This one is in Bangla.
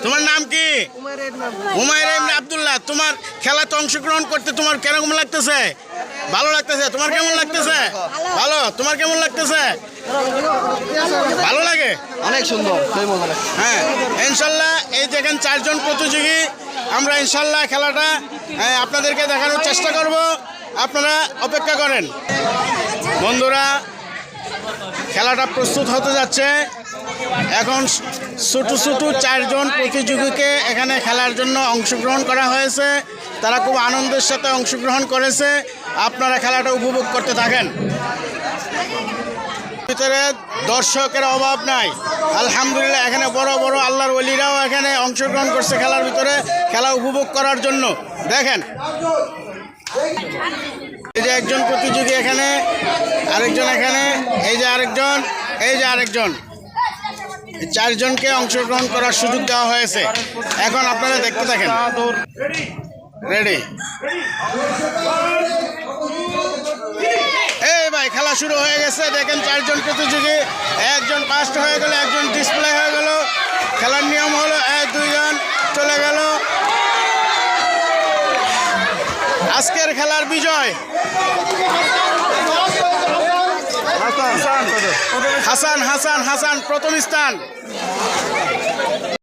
তোমার নাম কি? উমাইর ইবনে আব্দুল্লাহ। তোমার খেলাতে অংশগ্রহণ করতে তোমার কেমন লাগতেছে? ভালো লাগতেছে। তোমার কেমন লাগতেছে? ভালো। তোমার কেমন লাগতেছে? ভালো লাগে, অনেক সুন্দর। হ্যাঁ ইনশাল্লাহ। এই দেখেন 4 জন প্রতিযোগী। আমরা ইনশাল্লাহ খেলাটা আপনাদেরকে দেখানোর চেষ্টা করব, আপনারা অপেক্ষা করেন। বন্ধুরা, খেলাটা প্রস্তুত হতে যাচ্ছে। এখন ছোট ছোট 4 জন প্রতিযোগীকে এখানে খেলার জন্য অংশগ্রহণ করা হয়েছে। তারা খুব আনন্দের সাথে অংশগ্রহণ করেছে। আপনারা খেলাটা উপভোগ করতে থাকেন। ভিতরে দর্শকের অভাব নাই, আলহামদুলিল্লাহ। এখানে বড় বড় আল্লাহর ওলিরাও এখানে অংশগ্রহণ করছে খেলার ভিতরে, খেলা উপভোগ করার জন্য। দেখেন, এই যে একজন প্রতিযোগী এখানে, আরেকজন এখানে, এই যে আরেকজন, এই যে আরেকজন। 4 জনকে অংশগ্রহণ করার সুযোগ দেওয়া হয়েছে। এখন আপনারা দেখতে থাকেন। রেডি? এই ভাই, খেলা শুরু হয়ে গেছে। দেখেন 4 জন প্রতিযোগী, একজন ফার্স্ট হয়ে গেল, একজন ডিসপ্লে হয়ে গেল। খেলার নিয়ম হলো 1-2 জন চলে গেল। আজকের খেলার বিজয় হাসান হাসান হাসান হাসান, প্রথম স্থান।